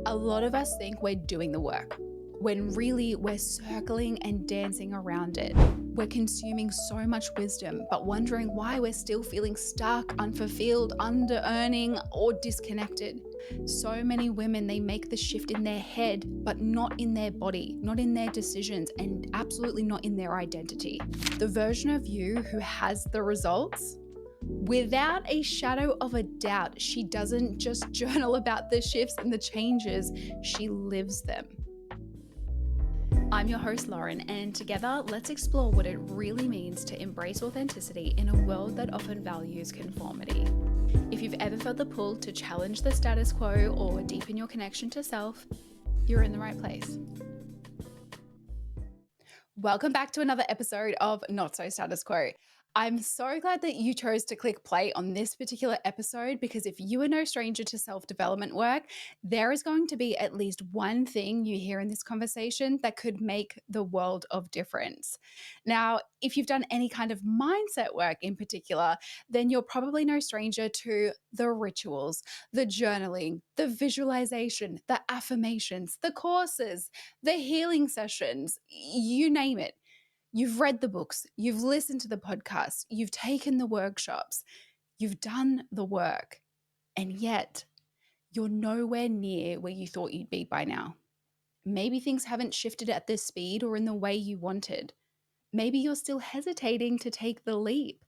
A lot of us think we're doing the work, when really we're circling and dancing around it. We're consuming so much wisdom, but wondering why we're still feeling stuck, unfulfilled, under earning, or disconnected. So many women, they make the shift in their head, but not in their body, not in their decisions, and absolutely not in their identity. The version of you who has the results, without a shadow of a doubt, she doesn't just journal about the shifts and the changes, she lives them. I'm your host, Lauren, and together, let's explore what it really means to embrace authenticity in a world that often values conformity. If you've ever felt the pull to challenge the status quo or deepen your connection to self, you're in the right place. Welcome back to another episode of Not So Status Quo. I'm so glad that you chose to click play on this particular episode, because if you are no stranger to self-development work, there is going to be at least one thing you hear in this conversation that could make the world of difference. Now, if you've done any kind of mindset work in particular, then you're probably no stranger to the rituals, the journaling, the visualization, the affirmations, the courses, the healing sessions, you name it. You've read the books, you've listened to the podcasts, you've taken the workshops, you've done the work, and yet you're nowhere near where you thought you'd be by now. Maybe things haven't shifted at the speed or in the way you wanted. Maybe you're still hesitating to take the leap.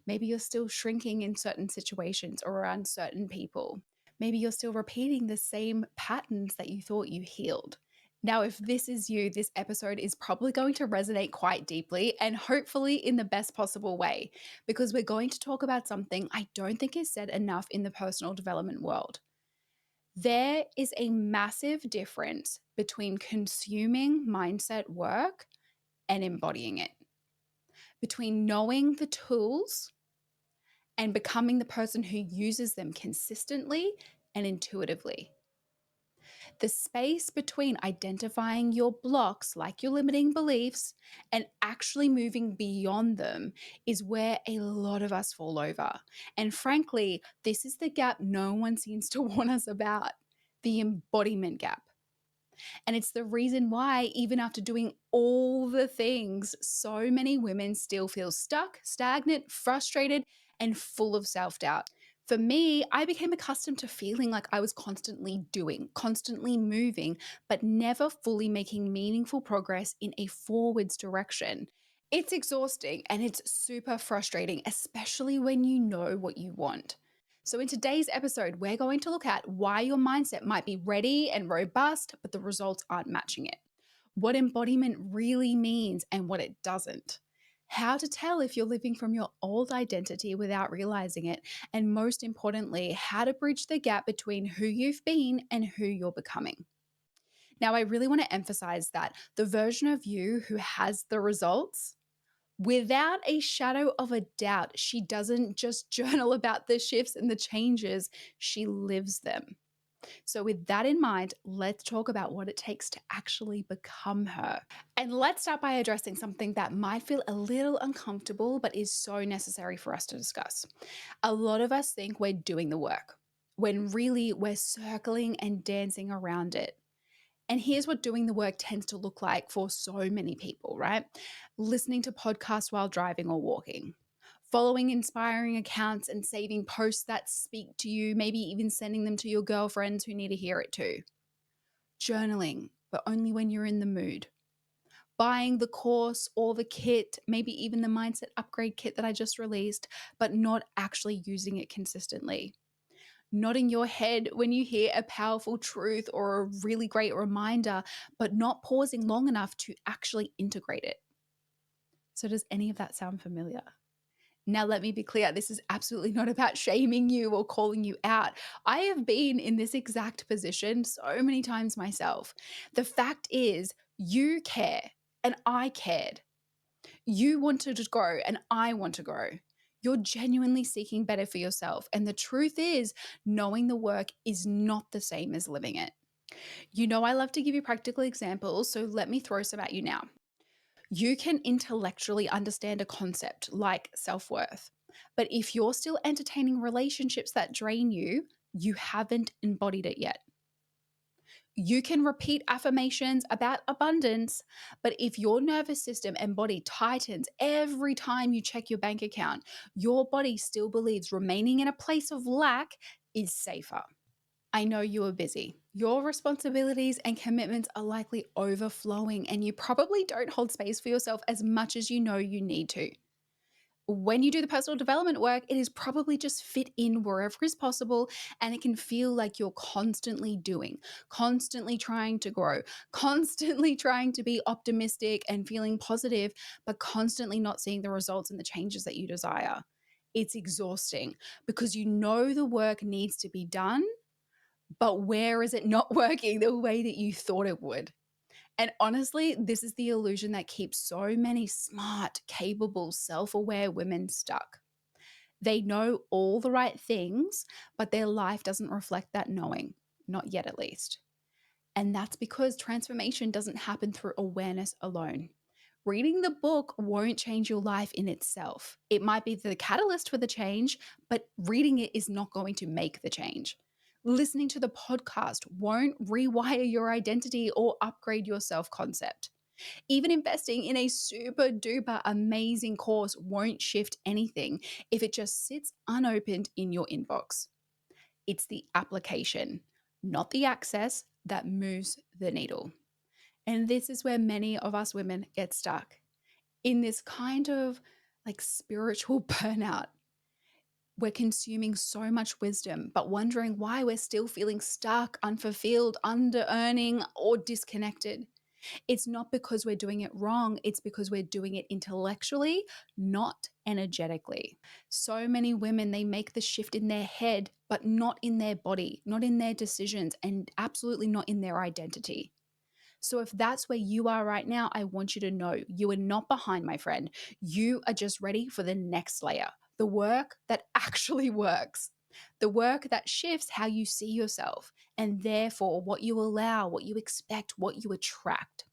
Maybe you're still shrinking in certain situations or around certain people. Maybe you're still repeating the same patterns that you thought you healed. Now, if this is you, this episode is probably going to resonate quite deeply, and hopefully in the best possible way, because we're going to talk about something I don't think is said enough in the personal development world. There is a massive difference between consuming mindset work and embodying it, between knowing the tools and becoming the person who uses them consistently and intuitively. The space between identifying your blocks, like your limiting beliefs, and actually moving beyond them is where a lot of us fall over. And frankly, this is the gap no one seems to warn us about, the embodiment gap. And it's the reason why, even after doing all the things, so many women still feel stuck, stagnant, frustrated, and full of self-doubt. For me, I became accustomed to feeling like I was constantly doing, constantly moving, but never fully making meaningful progress in a forwards direction. It's exhausting and it's super frustrating, especially when you know what you want. So, in today's episode, we're going to look at why your mindset might be ready and robust, but the results aren't matching it. What embodiment really means and what it doesn't. How to tell if you're living from your old identity without realizing it. And most importantly, how to bridge the gap between who you've been and who you're becoming. Now, I really want to emphasize that the version of you who has the results, without a shadow of a doubt, she doesn't just journal about the shifts and the changes, she lives them. So, with that in mind, let's talk about what it takes to actually become her. And let's start by addressing something that might feel a little uncomfortable, but is so necessary for us to discuss. A lot of us think we're doing the work, when really we're circling and dancing around it. And here's what doing the work tends to look like for so many people, right? Listening to podcasts while driving or walking, following inspiring accounts and saving posts that speak to you, maybe even sending them to your girlfriends who need to hear it too. Journaling, but only when you're in the mood. Buying the course or the kit, maybe even the mindset upgrade kit that I just released, but not actually using it consistently. Nodding your head when you hear a powerful truth or a really great reminder, but not pausing long enough to actually integrate it. So, does any of that sound familiar? Now, let me be clear, this is absolutely not about shaming you or calling you out. I have been in this exact position so many times myself. The fact is, you care and I cared. You wanted to grow and I want to grow. You're genuinely seeking better for yourself. And the truth is, knowing the work is not the same as living it. You know, I love to give you practical examples, so let me throw some at you now. You can intellectually understand a concept like self-worth, but if you're still entertaining relationships that drain you, you haven't embodied it yet. You can repeat affirmations about abundance, but if your nervous system and body tightens every time you check your bank account, your body still believes remaining in a place of lack is safer. I know you are busy. Your responsibilities and commitments are likely overflowing, and you probably don't hold space for yourself as much as you know you need to. When you do the personal development work, it is probably just fit in wherever is possible, and it can feel like you're constantly doing, constantly trying to grow, constantly trying to be optimistic and feeling positive, but constantly not seeing the results and the changes that you desire. It's exhausting because you know the work needs to be done, but where is it not working the way that you thought it would? And honestly, this is the illusion that keeps so many smart, capable, self aware women stuck. They know all the right things, but their life doesn't reflect that knowing, not yet at least. And that's because transformation doesn't happen through awareness alone. Reading the book won't change your life in itself. It might be the catalyst for the change, but reading it is not going to make the change. Listening to the podcast won't rewire your identity or upgrade your self concept. Even investing in a super duper amazing course won't shift anything if it just sits unopened in your inbox. It's the application, not the access, that moves the needle. And this is where many of us women get stuck in this kind of like spiritual burnout. We're consuming so much wisdom, but wondering why we're still feeling stuck, unfulfilled, under earning, or disconnected. It's not because we're doing it wrong, it's because we're doing it intellectually, not energetically. So many women, they make the shift in their head, but not in their body, not in their decisions, and absolutely not in their identity. So if that's where you are right now, I want you to know you are not behind, my friend. You are just ready for the next layer, the work that actually works, the work that shifts how you see yourself, and therefore what you allow, what you expect, what you attract.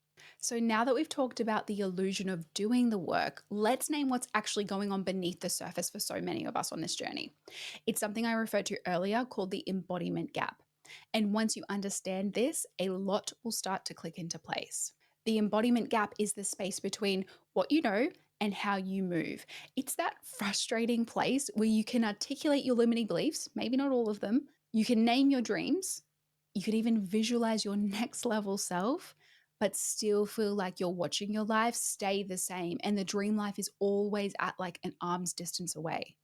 So now that we've talked about the illusion of doing the work, let's name what's actually going on beneath the surface for so many of us on this journey. It's something I referred to earlier called the embodiment gap. And once you understand this, a lot will start to click into place. The embodiment gap is the space between what you know and how you move. It's that frustrating place where you can articulate your limiting beliefs, maybe not all of them. You can name your dreams. You could even visualize your next level self, but still feel like you're watching your life stay the same. And the dream life is always at like an arm's distance away.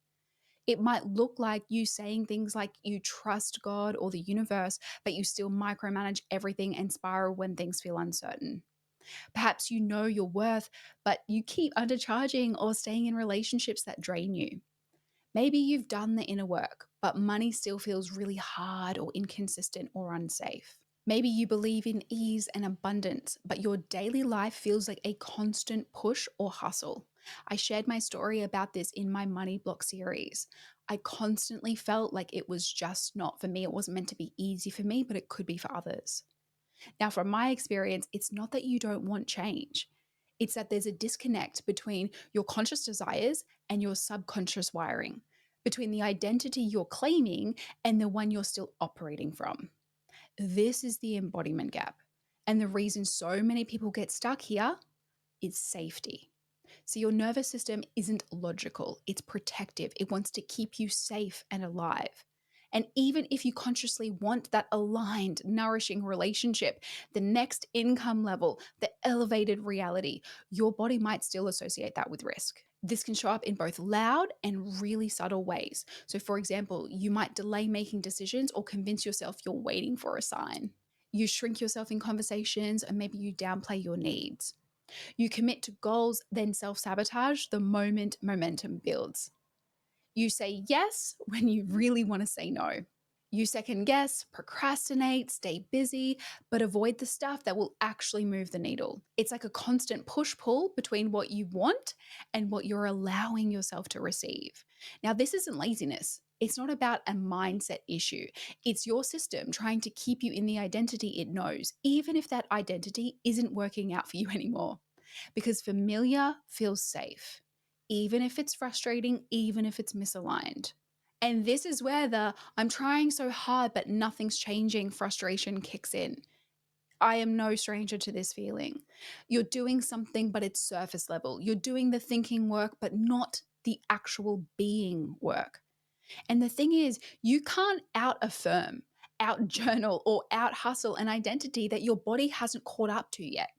It might look like you saying things like you trust God or the universe, but you still micromanage everything and spiral when things feel uncertain. Perhaps you know your worth, but you keep undercharging or staying in relationships that drain you. Maybe you've done the inner work, but money still feels really hard or inconsistent or unsafe. Maybe you believe in ease and abundance, but your daily life feels like a constant push or hustle. I shared my story about this in my Money Block series. I constantly felt like it was just not for me. It wasn't meant to be easy for me, but it could be for others. Now, from my experience, it's not that you don't want change. It's that there's a disconnect between your conscious desires and your subconscious wiring, between the identity you're claiming and the one you're still operating from. This is the embodiment gap. And the reason so many people get stuck here is safety. So your nervous system isn't logical, it's protective. It wants to keep you safe and alive. And even if you consciously want that aligned, nourishing relationship, the next income level, the elevated reality, your body might still associate that with risk. This can show up in both loud and really subtle ways. So, for example, you might delay making decisions or convince yourself you're waiting for a sign. You shrink yourself in conversations, and maybe you downplay your needs. You commit to goals, then self sabotage the moment momentum builds. You say yes when you really want to say no. You second guess, procrastinate, stay busy, but avoid the stuff that will actually move the needle. It's like a constant push pull between what you want and what you're allowing yourself to receive. Now, this isn't laziness. It's not about a mindset issue. It's your system trying to keep you in the identity it knows, even if that identity isn't working out for you anymore. Because familiar feels safe, even if it's frustrating, even if it's misaligned. And this is where the I'm trying so hard, but nothing's changing frustration kicks in. I am no stranger to this feeling. You're doing something, but it's surface level. You're doing the thinking work, but not the actual being work. And the thing is, you can't out affirm, out journal, or out hustle an identity that your body hasn't caught up to yet.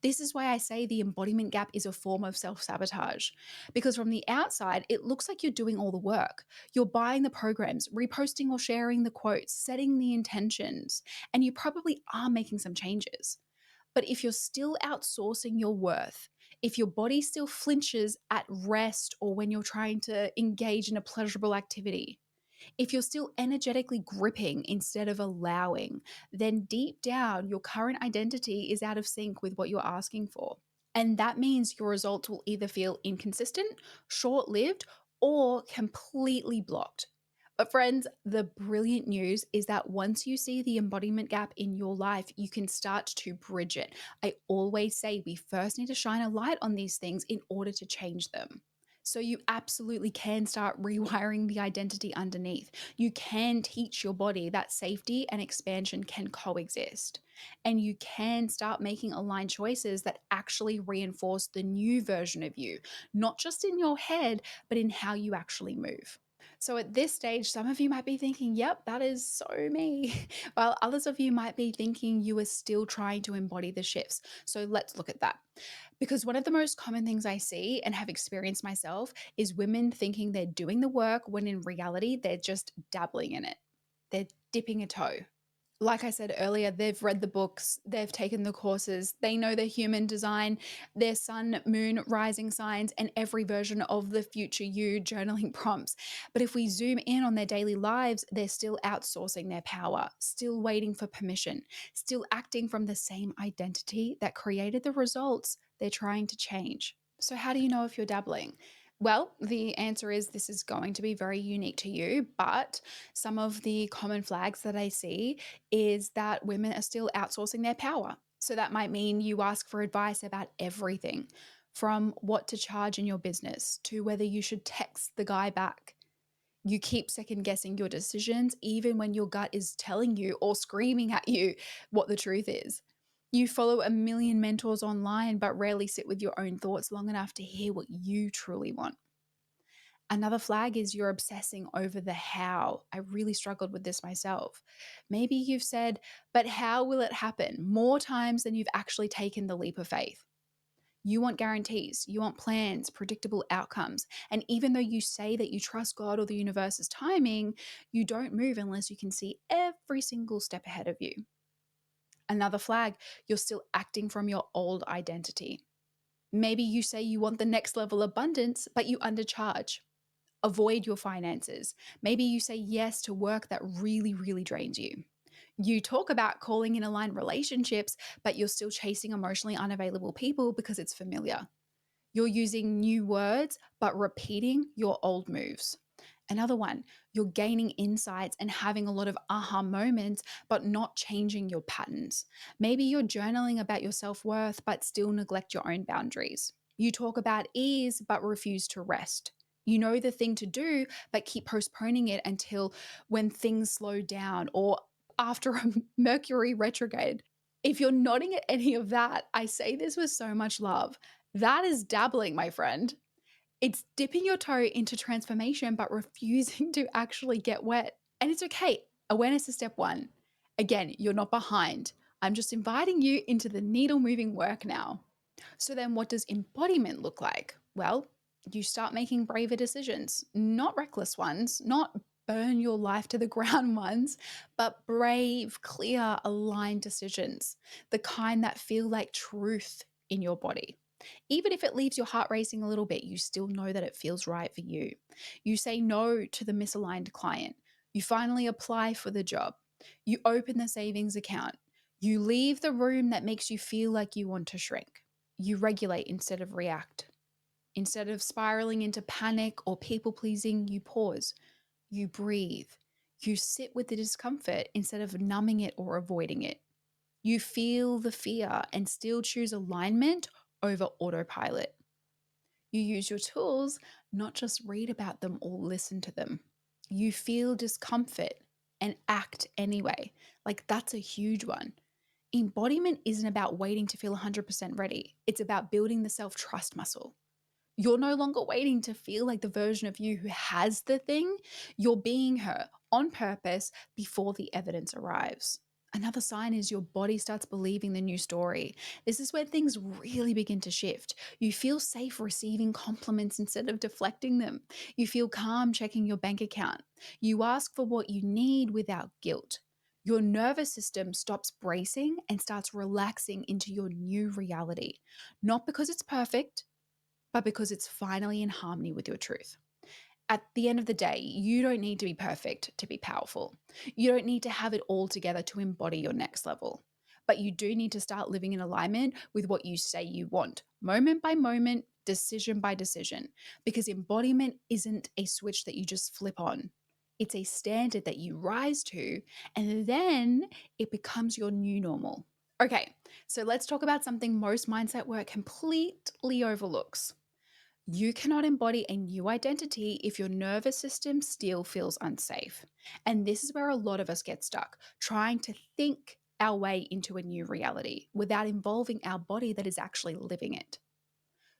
This is why I say the embodiment gap is a form of self sabotage. Because from the outside, it looks like you're doing all the work. You're buying the programs, reposting or sharing the quotes, setting the intentions, and you probably are making some changes. But if you're still outsourcing your worth, if your body still flinches at rest or when you're trying to engage in a pleasurable activity, if you're still energetically gripping instead of allowing, then deep down, your current identity is out of sync with what you're asking for. And that means your results will either feel inconsistent, short lived, or completely blocked. But, friends, the brilliant news is that once you see the embodiment gap in your life, you can start to bridge it. I always say we first need to shine a light on these things in order to change them. So, you absolutely can start rewiring the identity underneath. You can teach your body that safety and expansion can coexist. And you can start making aligned choices that actually reinforce the new version of you, not just in your head, but in how you actually move. So at this stage, some of you might be thinking, yep, that is so me. While others of you might be thinking you are still trying to embody the shifts. So let's look at that. Because one of the most common things I see and have experienced myself is women thinking they're doing the work when in reality, they're just dabbling in it. They're dipping a toe. Like I said earlier, they've read the books, they've taken the courses, they know their human design, their sun, moon, rising signs, and every version of the future you journaling prompts. But if we zoom in on their daily lives, they're still outsourcing their power, still waiting for permission, still acting from the same identity that created the results they're trying to change. So, how do you know if you're dabbling? Well, the answer is this is going to be very unique to you, but some of the common flags that I see is that women are still outsourcing their power. So that might mean you ask for advice about everything from what to charge in your business to whether you should text the guy back. You keep second guessing your decisions, even when your gut is telling you or screaming at you what the truth is. You follow a million mentors online, but rarely sit with your own thoughts long enough to hear what you truly want. Another flag is you're obsessing over the how. I really struggled with this myself. Maybe you've said, but how will it happen more times than you've actually taken the leap of faith. You want guarantees, you want plans, predictable outcomes. And even though you say that you trust God or the universe's timing, you don't move unless you can see every single step ahead of you. Another flag, you're still acting from your old identity. Maybe you say you want the next level abundance, but you undercharge. Avoid your finances. Maybe you say yes to work that really, really drains you. You talk about calling in aligned relationships, but you're still chasing emotionally unavailable people because it's familiar. You're using new words, but repeating your old moves. Another one, you're gaining insights and having a lot of aha moments, but not changing your patterns. Maybe you're journaling about your self worth, but still neglect your own boundaries. You talk about ease, but refuse to rest. You know the thing to do, but keep postponing it until when things slow down or after a Mercury retrograde. If you're nodding at any of that, I say this with so much love. That is dabbling, my friend. It's dipping your toe into transformation, but refusing to actually get wet. And it's okay. Awareness is step one. Again, you're not behind. I'm just inviting you into the needle moving work now. So, then what does embodiment look like? Well, you start making braver decisions, not reckless ones, not burn your life to the ground ones, but brave, clear, aligned decisions, the kind that feel like truth in your body. Even if it leaves your heart racing a little bit, you still know that it feels right for you. You say no to the misaligned client. You finally apply for the job. You open the savings account. You leave the room that makes you feel like you want to shrink. You regulate instead of react. Instead of spiraling into panic or people pleasing, you pause. You breathe. You sit with the discomfort instead of numbing it or avoiding it. You feel the fear and still choose alignment over autopilot. You use your tools, not just read about them or listen to them. You feel discomfort and act anyway. Like that's a huge one. Embodiment isn't about waiting to feel 100% ready. It's about building the self-trust muscle. You're no longer waiting to feel like the version of you who has the thing. You're being her on purpose before the evidence arrives. Another sign is your body starts believing the new story. This is where things really begin to shift. You feel safe receiving compliments instead of deflecting them. You feel calm checking your bank account. You ask for what you need without guilt. Your nervous system stops bracing and starts relaxing into your new reality. Not because it's perfect, but because it's finally in harmony with your truth. At the end of the day, you don't need to be perfect to be powerful. You don't need to have it all together to embody your next level. But you do need to start living in alignment with what you say you want, moment by moment, decision by decision, because embodiment isn't a switch that you just flip on. It's a standard that you rise to, and then it becomes your new normal. Okay, so let's talk about something most mindset work completely overlooks. You cannot embody a new identity if your nervous system still feels unsafe. And this is where a lot of us get stuck, trying to think our way into a new reality without involving our body that is actually living it.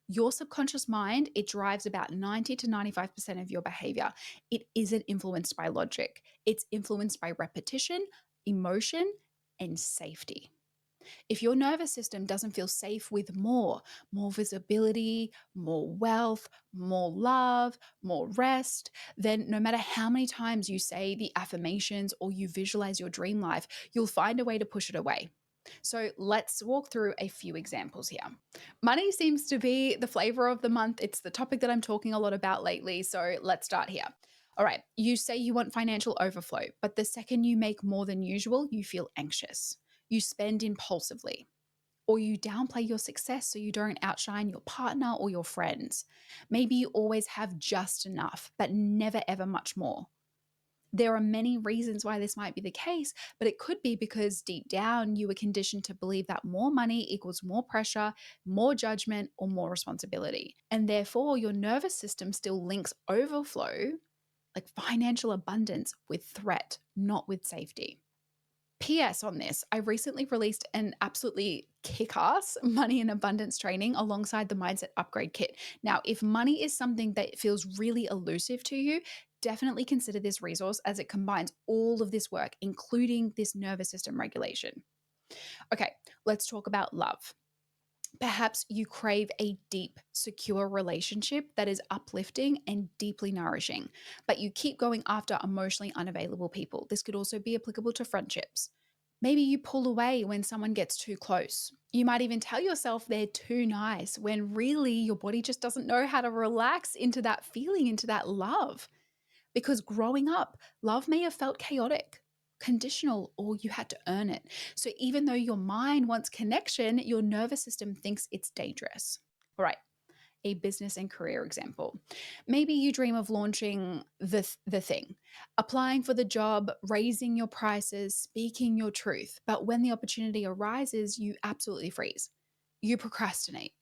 Your subconscious mind, it drives about 90 to 95% of your behavior. It isn't influenced by logic. It's influenced by repetition, emotion, and safety. If your nervous system doesn't feel safe with more visibility, more wealth, more love, more rest, then no matter how many times you say the affirmations or you visualize your dream life, you'll find a way to push it away. So let's walk through a few examples here. Money seems to be the flavor of the month. It's the topic that I'm talking a lot about lately. So let's start here. All right, you say you want financial overflow, but the second you make more than usual, you feel anxious. You spend impulsively, or you downplay your success so you don't outshine your partner or your friends. Maybe you always have just enough, but never ever much more. There are many reasons why this might be the case, but it could be because deep down you were conditioned to believe that more money equals more pressure, more judgment, or more responsibility. And therefore, your nervous system still links overflow, like financial abundance, with threat, not with safety. PS on this, I recently released an absolutely kick ass money and abundance training alongside the Mindset Upgrade Kit. Now, if money is something that feels really elusive to you, definitely consider this resource as it combines all of this work, including this nervous system regulation. Okay, let's talk about love. Perhaps you crave a deep, secure relationship that is uplifting and deeply nourishing, but you keep going after emotionally unavailable people. This could also be applicable to friendships. Maybe you pull away when someone gets too close. You might even tell yourself they're too nice when really your body just doesn't know how to relax into that feeling, into that love. Because growing up, love may have felt chaotic, conditional, or you had to earn it. So even though your mind wants connection, your nervous system thinks it's dangerous. All right, a business and career example. Maybe you dream of launching the thing, applying for the job, raising your prices, speaking your truth. But when the opportunity arises, you absolutely freeze. You procrastinate,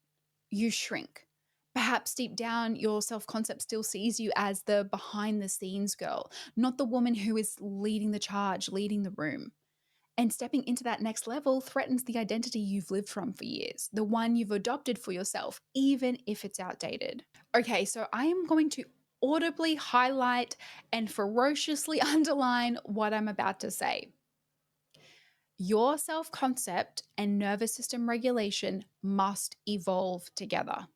you shrink. Perhaps deep down, your self concept still sees you as the behind the scenes girl, not the woman who is leading the charge, leading the room. And stepping into that next level threatens the identity you've lived from for years, the one you've adopted for yourself, even if it's outdated. Okay, so I am going to audibly highlight and ferociously underline what I'm about to say. Your self concept and nervous system regulation must evolve together.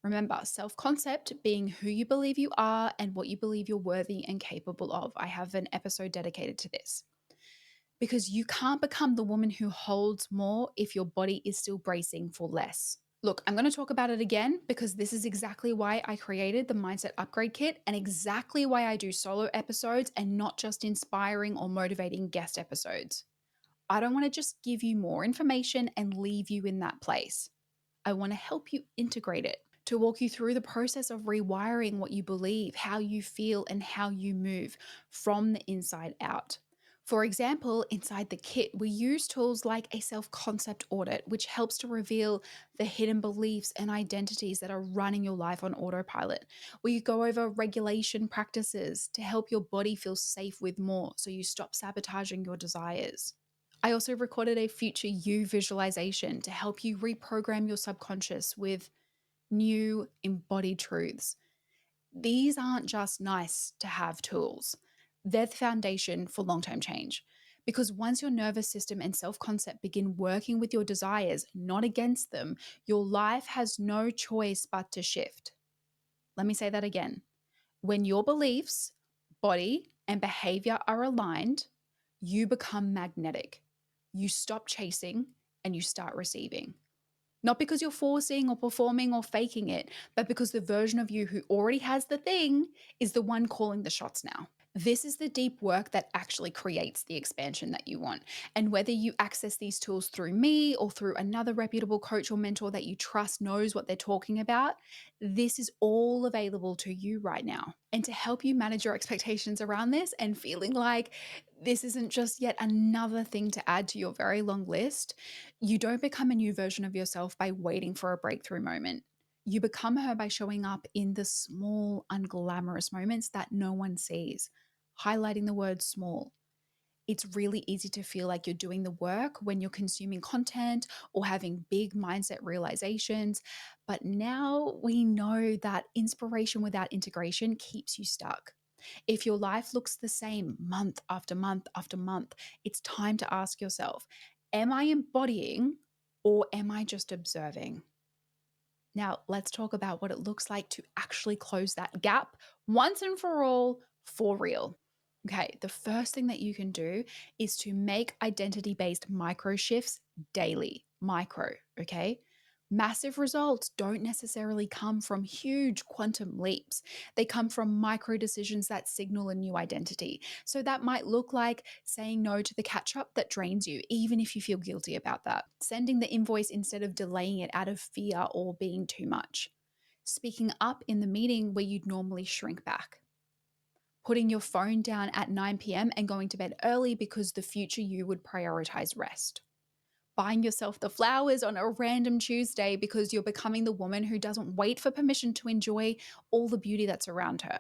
Remember, self concept being who you believe you are and what you believe you're worthy and capable of. I have an episode dedicated to this. Because you can't become the woman who holds more if your body is still bracing for less. Look, I'm going to talk about it again because this is exactly why I created the Mindset Upgrade Kit and exactly why I do solo episodes and not just inspiring or motivating guest episodes. I don't want to just give you more information and leave you in that place. I want to help you integrate it, to walk you through the process of rewiring what you believe, how you feel, and how you move from the inside out. For example, inside the kit, we use tools like a self concept audit, which helps to reveal the hidden beliefs and identities that are running your life on autopilot. We go over regulation practices to help your body feel safe with more so you stop sabotaging your desires. I also recorded a future you visualization to help you reprogram your subconscious with new embodied truths. These aren't just nice to have tools, they're the foundation for long term change. Because once your nervous system and self concept begin working with your desires, not against them, your life has no choice but to shift. Let me say that again. When your beliefs, body, and behavior are aligned, you become magnetic. You stop chasing and you start receiving. Not because you're forcing or performing or faking it, but because the version of you who already has the thing is the one calling the shots now. This is the deep work that actually creates the expansion that you want. And whether you access these tools through me or through another reputable coach or mentor that you trust knows what they're talking about, this is all available to you right now. And to help you manage your expectations around this and feeling like this isn't just yet another thing to add to your very long list, you don't become a new version of yourself by waiting for a breakthrough moment. You become her by showing up in the small, unglamorous moments that no one sees, highlighting the word small. It's really easy to feel like you're doing the work when you're consuming content or having big mindset realizations. But now we know that inspiration without integration keeps you stuck. If your life looks the same month after month after month, it's time to ask yourself, am I embodying or am I just observing? Now, let's talk about what it looks like to actually close that gap once and for all, for real. Okay, the first thing that you can do is to make identity based micro shifts daily. Micro, okay? Massive results don't necessarily come from huge quantum leaps. They come from micro decisions that signal a new identity. So that might look like saying no to the catch up that drains you, even if you feel guilty about that. Sending the invoice instead of delaying it out of fear or being too much. Speaking up in the meeting where you'd normally shrink back. Putting your phone down at 9 p.m. and going to bed early because the future you would prioritize rest. Buying yourself the flowers on a random Tuesday because you're becoming the woman who doesn't wait for permission to enjoy all the beauty that's around her.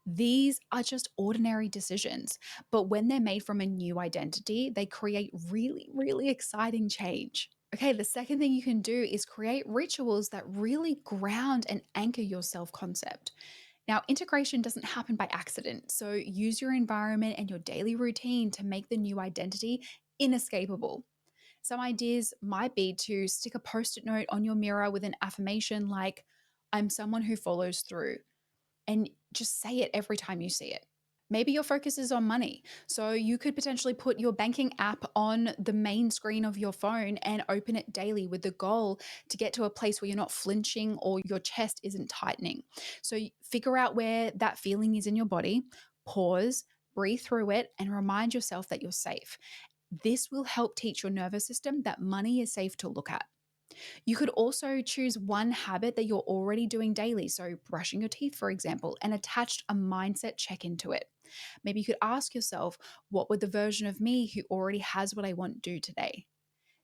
These are just ordinary decisions, but when they're made from a new identity, they create really, really exciting change. Okay, the second thing you can do is create rituals that really ground and anchor your self concept. Now, integration doesn't happen by accident, so use your environment and your daily routine to make the new identity inescapable. Some ideas might be to stick a post it note on your mirror with an affirmation like, I'm someone who follows through, and just say it every time you see it. Maybe your focus is on money. So you could potentially put your banking app on the main screen of your phone and open it daily with the goal to get to a place where you're not flinching or your chest isn't tightening. So figure out where that feeling is in your body, pause, breathe through it, and remind yourself that you're safe. This will help teach your nervous system that money is safe to look at. You could also choose one habit that you're already doing daily, so brushing your teeth, for example, and attach a mindset check into it. Maybe you could ask yourself, what would the version of me who already has what I want do today?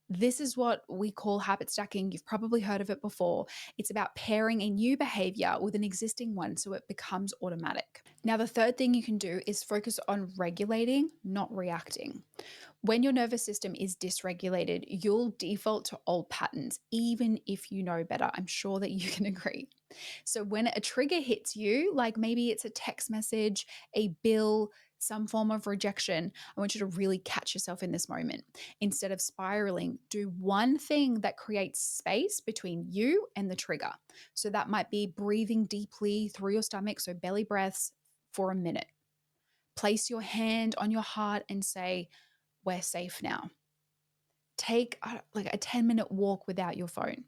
This is what we call habit stacking. You've probably heard of it before. It's about pairing a new behavior with an existing one so it becomes automatic. Now, the third thing you can do is focus on regulating, not reacting. When your nervous system is dysregulated, you'll default to old patterns, even if you know better. I'm sure that you can agree. So when a trigger hits you, like maybe it's a text message, a bill, some form of rejection, I want you to really catch yourself in this moment. Instead of spiraling, do one thing that creates space between you and the trigger. So that might be breathing deeply through your stomach, so belly breaths for a minute. Place your hand on your heart and say, we're safe now. Take like a 10-minute walk without your phone.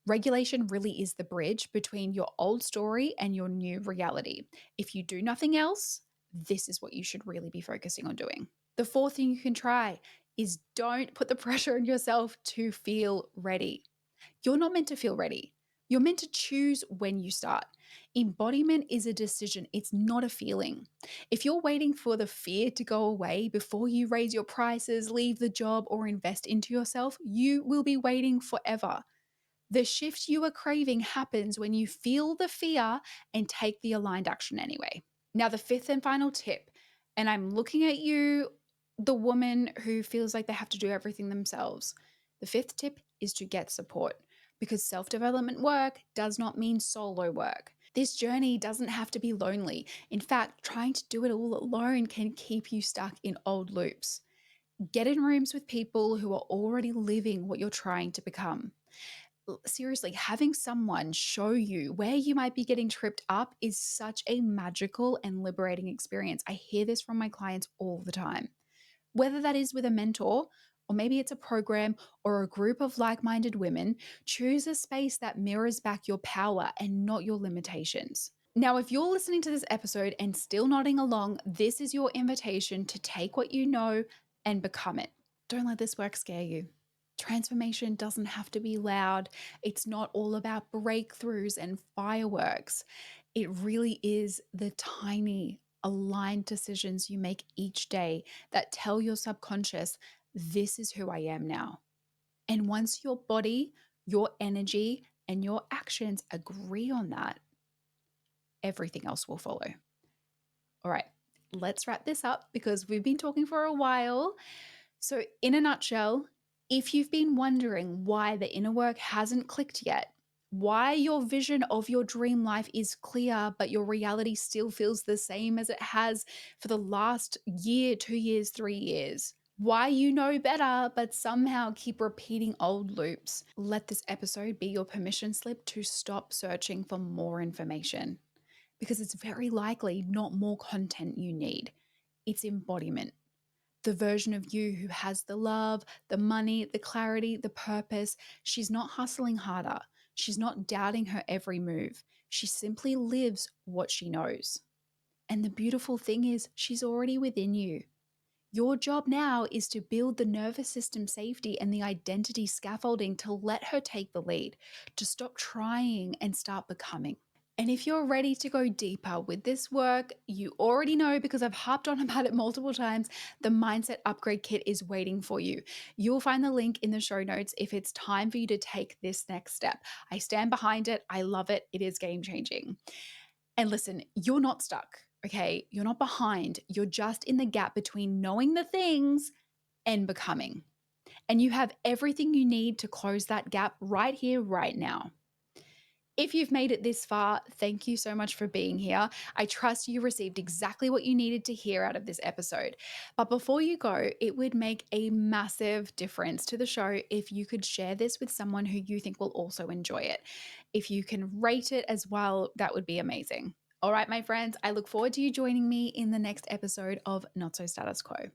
Regulation really is the bridge between your old story and your new reality. If you do nothing else, this is what you should really be focusing on doing. The fourth thing you can try is don't put the pressure on yourself to feel ready. You're not meant to feel ready. You're meant to choose when you start. Embodiment is a decision, it's not a feeling. If you're waiting for the fear to go away before you raise your prices, leave the job, or invest into yourself, you will be waiting forever. The shift you are craving happens when you feel the fear and take the aligned action anyway. Now, the fifth and final tip, and I'm looking at you the woman who feels like they have to do everything themselves. The fifth tip is to get support because self development work does not mean solo work. This journey doesn't have to be lonely. In fact, trying to do it all alone can keep you stuck in old loops. Get in rooms with people who are already living what you're trying to become. Seriously, having someone show you where you might be getting tripped up is such a magical and liberating experience. I hear this from my clients all the time. Whether that is with a mentor, or maybe it's a program or a group of like minded women, choose a space that mirrors back your power and not your limitations. Now, if you're listening to this episode and still nodding along, this is your invitation to take what you know and become it. Don't let this work scare you. Transformation doesn't have to be loud. It's not all about breakthroughs and fireworks. It really is the tiny, aligned decisions you make each day that tell your subconscious, this is who I am now. And once your body, your energy, and your actions agree on that, everything else will follow. All right, let's wrap this up because we've been talking for a while. So, in a nutshell, if you've been wondering why the inner work hasn't clicked yet, why your vision of your dream life is clear, but your reality still feels the same as it has for the last year, 2 years, 3 years, why you know better, but somehow keep repeating old loops, let this episode be your permission slip to stop searching for more information. Because it's very likely not more content you need, it's embodiment. The version of you who has the love, the money, the clarity, the purpose. She's not hustling harder. She's not doubting her every move. She simply lives what she knows. And the beautiful thing is, she's already within you. Your job now is to build the nervous system safety and the identity scaffolding to let her take the lead, to stop trying and start becoming. And if you're ready to go deeper with this work, you already know because I've harped on about it multiple times, the Mindset Upgrade Kit is waiting for you. You'll find the link in the show notes if it's time for you to take this next step. I stand behind it. I love it. It is game changing. And listen, you're not stuck, okay? You're not behind. You're just in the gap between knowing the things and becoming. And you have everything you need to close that gap right here, right now. If you've made it this far, thank you so much for being here. I trust you received exactly what you needed to hear out of this episode. But before you go, it would make a massive difference to the show if you could share this with someone who you think will also enjoy it. If you can rate it as well, that would be amazing. All right, my friends, I look forward to you joining me in the next episode of Not So Status Quo.